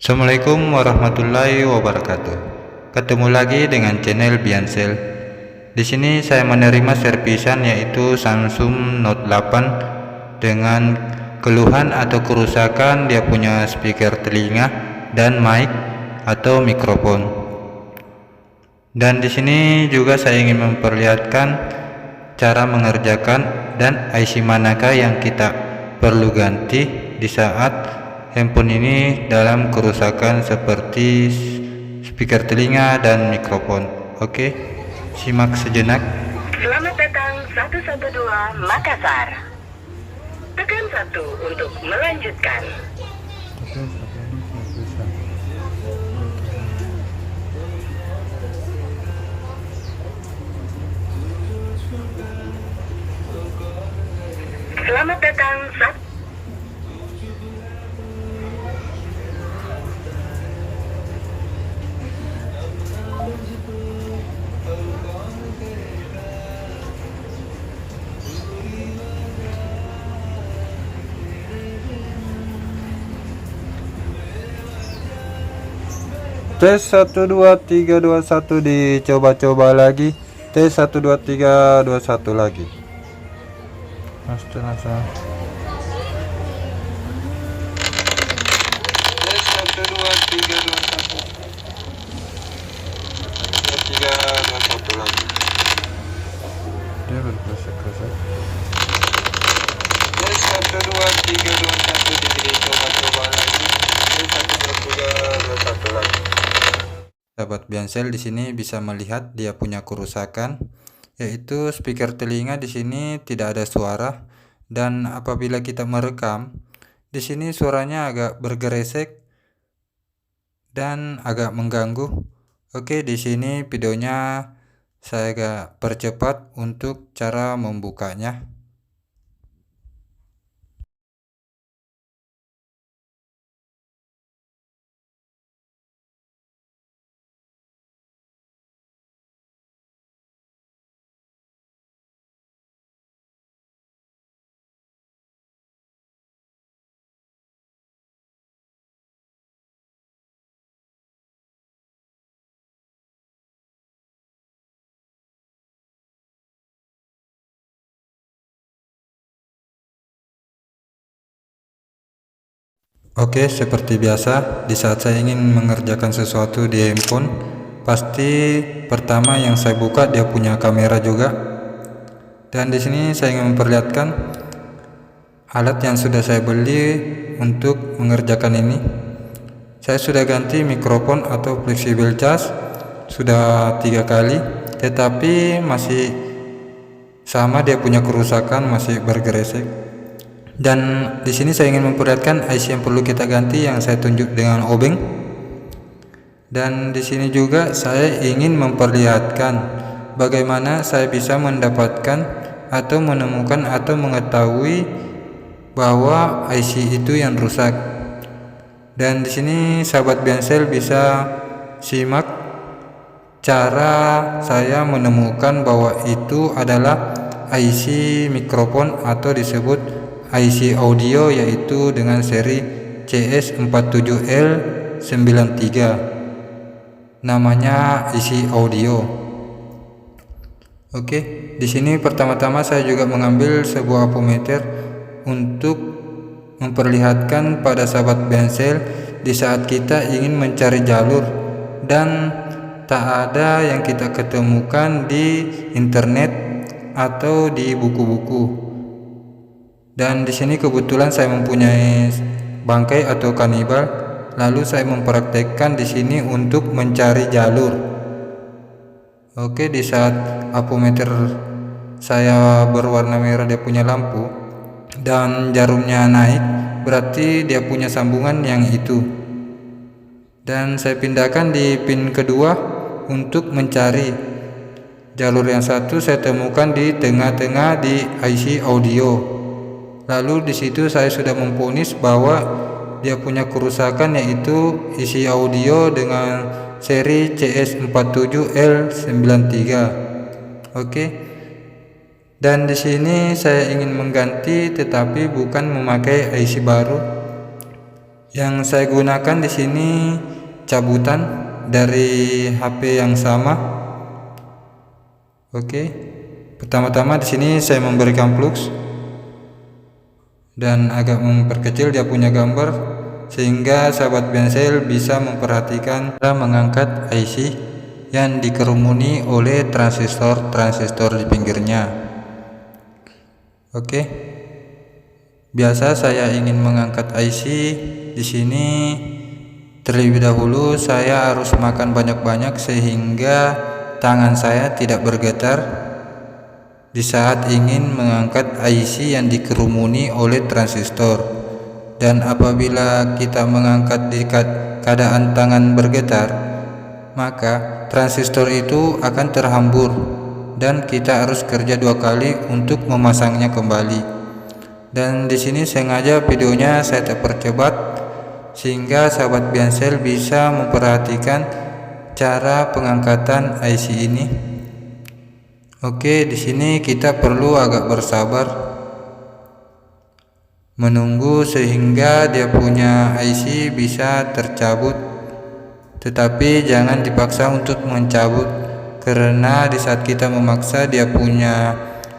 Assalamualaikum warahmatullahi wabarakatuh. Ketemu lagi dengan channel Biansel. Di sini saya menerima servisan yaitu Samsung Note 8 dengan keluhan atau kerusakan dia punya speaker telinga dan mic atau mikrofon. Dan di sini juga saya ingin memperlihatkan cara mengerjakan dan IC manakah yang kita perlu ganti di saat handphone ini dalam kerusakan seperti speaker telinga dan mikrofon. Oke, simak sejenak. Selamat datang 112 Makassar. Tekan 1 untuk melanjutkan. Selamat datang Tes 1 2 3 2 1 dicoba-coba lagi. Tes 1 2 3 2 1 lagi. Astaga. Tes 1 2 3 2 1. 3 2 1 lagi. Dia berkeras-keras. Tes 1 2 3 2 1 dicoba-coba lagi. Tes 1 2 3 2 1 lagi. Sahabat Biansel di sini bisa melihat dia punya kerusakan, yaitu speaker telinga di sini tidak ada suara, dan apabila kita merekam di sini suaranya agak bergeresek dan agak mengganggu. Oke, di sini videonya saya agak percepat untuk cara membukanya. Oke, seperti biasa, di saat saya ingin mengerjakan sesuatu di handphone, pasti pertama yang saya buka dia punya kamera juga. Dan di sini saya ingin memperlihatkan alat yang sudah saya beli untuk mengerjakan ini. Saya sudah ganti mikrofon atau fleksibel cas sudah 3 kali, tetapi masih sama, dia punya kerusakan, masih bergeresek. Dan di sini saya ingin memperlihatkan IC yang perlu kita ganti yang saya tunjuk dengan obeng. Dan di sini juga saya ingin memperlihatkan bagaimana saya bisa mendapatkan atau menemukan atau mengetahui bahwa IC itu yang rusak. Dan di sini sahabat Biansel bisa simak cara saya menemukan bahwa itu adalah IC mikrofon atau disebut IC audio, yaitu dengan seri CS47L93, namanya IC audio. Oke, di sini pertama-tama saya juga mengambil sebuah apometer untuk memperlihatkan pada sahabat Biansel di saat kita ingin mencari jalur dan tak ada yang kita ketemukan di internet atau di buku-buku. Dan di sini kebetulan saya mempunyai bangkai atau kanibal, lalu saya mempraktekkan di sini untuk mencari jalur. Oke, di saat apometer saya berwarna merah dia punya lampu dan jarumnya naik, berarti dia punya sambungan yang itu. Dan saya pindahkan di pin kedua untuk mencari jalur yang satu. Saya temukan di tengah-tengah di IC audio. Lalu di situ saya sudah memvonis bahwa dia punya kerusakan, yaitu isi audio dengan seri CS47L93. Oke. Dan di sini saya ingin mengganti tetapi bukan memakai IC baru, Yang saya gunakan di sini cabutan dari HP yang sama. Oke. Pertama-tama di sini saya memberikan flux dan agak memperkecil dia punya gambar sehingga sahabat bensel bisa memperhatikan cara mengangkat IC yang dikerumuni oleh transistor di pinggirnya. Oke. Biasa saya ingin mengangkat IC di sini terlebih dahulu saya harus makan banyak-banyak sehingga tangan saya tidak bergetar di saat ingin mengangkat IC yang dikerumuni oleh transistor. Dan apabila kita mengangkat di keadaan tangan bergetar, maka transistor itu akan terhambur dan kita harus kerja 2 kali untuk memasangnya kembali. Dan di sini sengaja videonya saya tak percepat sehingga sahabat bensel bisa memperhatikan cara pengangkatan IC ini. Oke, di sini kita perlu agak bersabar menunggu sehingga dia punya IC bisa tercabut. Tetapi jangan dipaksa untuk mencabut karena di saat kita memaksa dia punya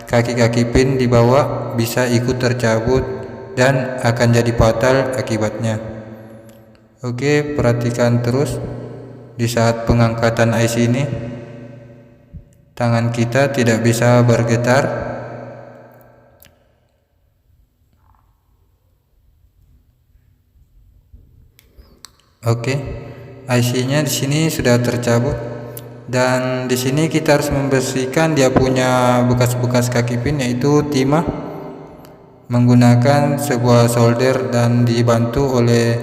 kaki-kaki pin di bawah bisa ikut tercabut dan akan jadi fatal akibatnya. Oke, perhatikan terus di saat pengangkatan IC ini. Tangan kita tidak bisa bergetar. Oke, IC-nya di sini sudah tercabut dan di sini kita harus membersihkan dia punya bekas-bekas kaki pin yaitu timah menggunakan sebuah solder dan dibantu oleh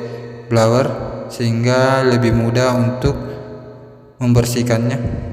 blower sehingga lebih mudah untuk membersihkannya.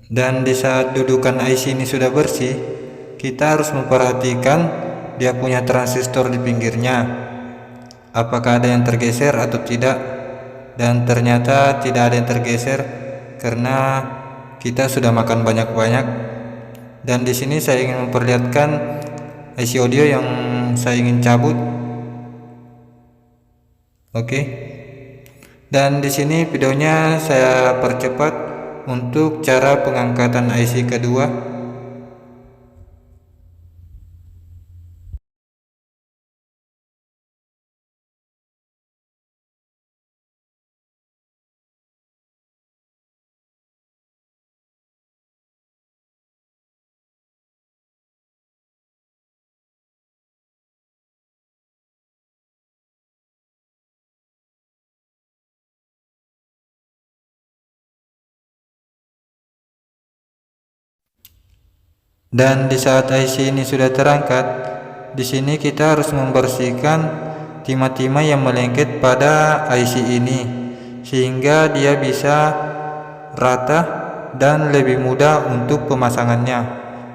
Dan di saat dudukan IC ini sudah bersih, kita harus memperhatikan dia punya transistor di pinggirnya, apakah ada yang tergeser atau tidak. Dan ternyata tidak ada yang tergeser karena kita sudah makan banyak-banyak. Dan di sini saya ingin memperlihatkan IC audio yang saya ingin cabut. Oke. Dan di sini videonya saya percepat untuk cara pengangkatan IC kedua. Dan di saat IC ini sudah terangkat, di sini kita harus membersihkan timah-timah yang melengket pada IC ini sehingga dia bisa rata dan lebih mudah untuk pemasangannya.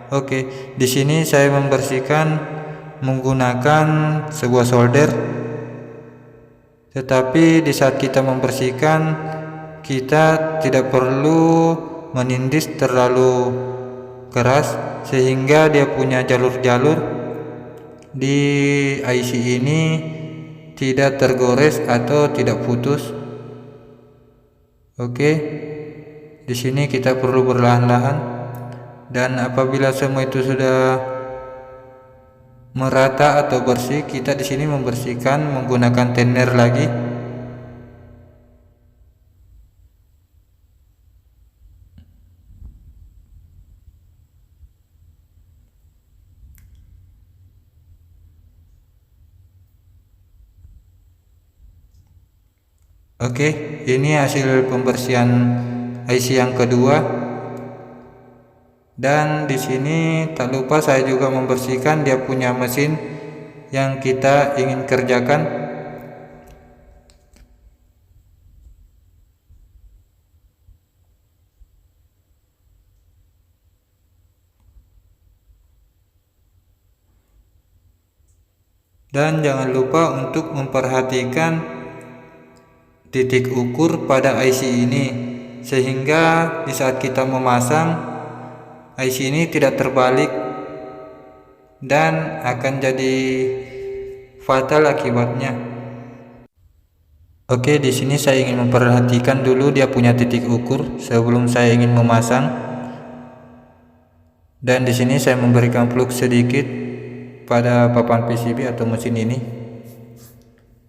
Oke, di sini saya membersihkan menggunakan sebuah solder. Tetapi di saat kita membersihkan, kita tidak perlu menindis terlalu keras sehingga dia punya jalur-jalur di IC ini tidak tergores atau tidak putus. Oke, di sini kita perlu perlahan-lahan, dan apabila semua itu sudah merata atau bersih, kita di sini membersihkan menggunakan tenner lagi. Oke, ini hasil pembersihan IC yang kedua. Dan di sini tak lupa saya juga membersihkan dia punya mesin yang kita ingin kerjakan. Dan jangan lupa untuk memperhatikan titik ukur pada IC ini, sehingga di saat kita memasang IC ini tidak terbalik dan akan jadi fatal akibatnya. Oke, di sini saya ingin memperhatikan dulu dia punya titik ukur sebelum saya ingin memasang. Dan di sini saya memberikan plug sedikit pada papan PCB atau mesin ini.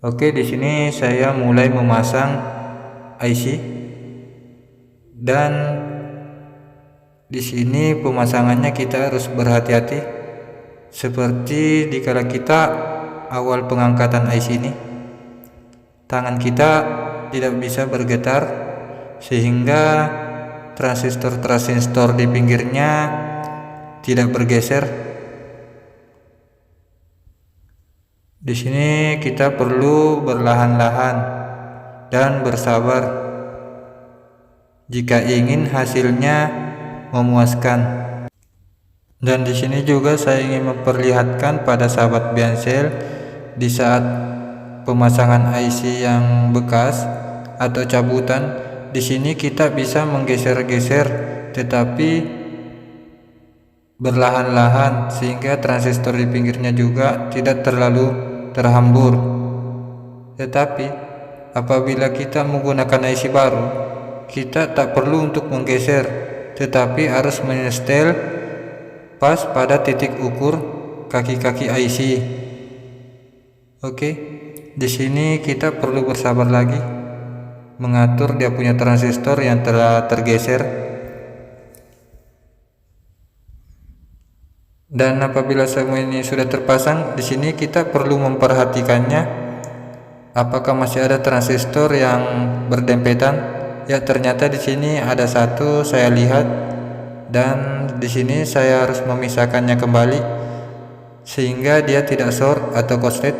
Oke, di sini saya mulai memasang IC. Dan di sini pemasangannya kita harus berhati-hati, seperti dikala kita awal pengangkatan IC ini, tangan kita tidak bisa bergetar sehingga transistor di pinggirnya tidak bergeser. Di sini kita perlu berlahan-lahan dan bersabar jika ingin hasilnya memuaskan. Dan di sini juga saya ingin memperlihatkan pada sahabat Biancel, di saat pemasangan IC yang bekas atau cabutan, di sini kita bisa menggeser-geser tetapi berlahan-lahan sehingga transistor di pinggirnya juga tidak terlalu terhambur. Tetapi apabila kita menggunakan IC baru, kita tak perlu untuk menggeser, tetapi harus menyetel pas pada titik ukur kaki-kaki IC. Oke, di sini kita perlu bersabar lagi mengatur dia punya transistor yang telah tergeser. Dan apabila semua ini sudah terpasang, di sini kita perlu memperhatikannya apakah masih ada transistor yang berdempetan. Ya, ternyata di sini ada satu saya lihat, dan di sini saya harus memisahkannya kembali sehingga dia tidak short atau korslet.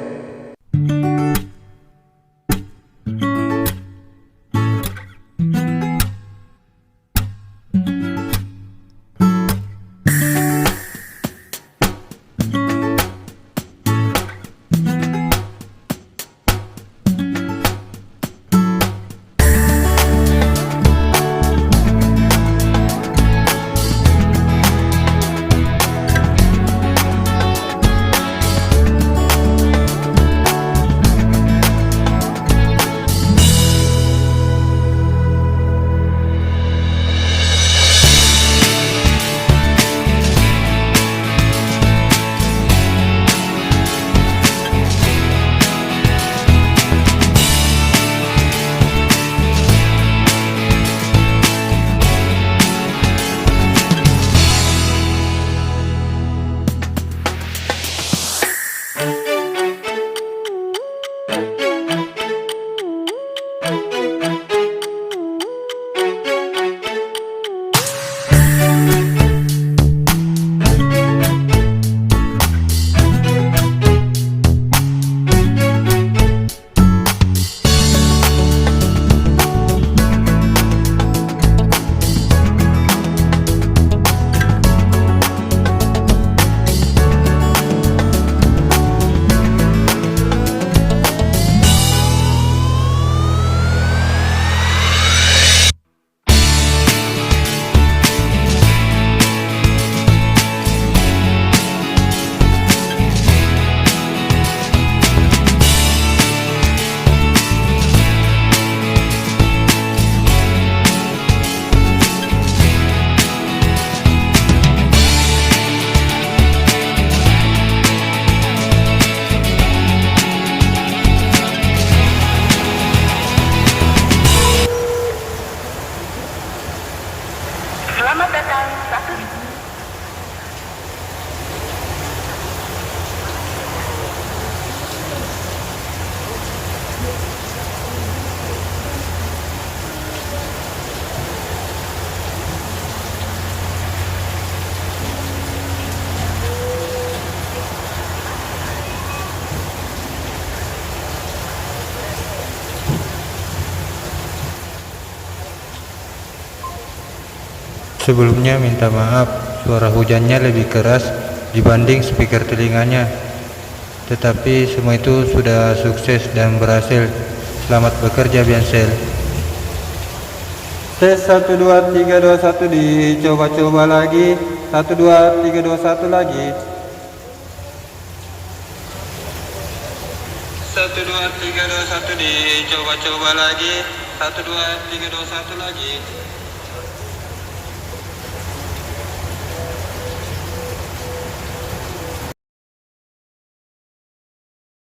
Sebelumnya minta maaf, suara hujannya lebih keras dibanding speaker telinganya. Tetapi semua itu sudah sukses dan berhasil. Selamat bekerja, Biansel. Tes 1 2 3 2 1 dicoba-coba lagi. 1 2 3 2 1 lagi. 1 2 3 2 1 dicoba-coba lagi. 1 2 3 2 1 lagi.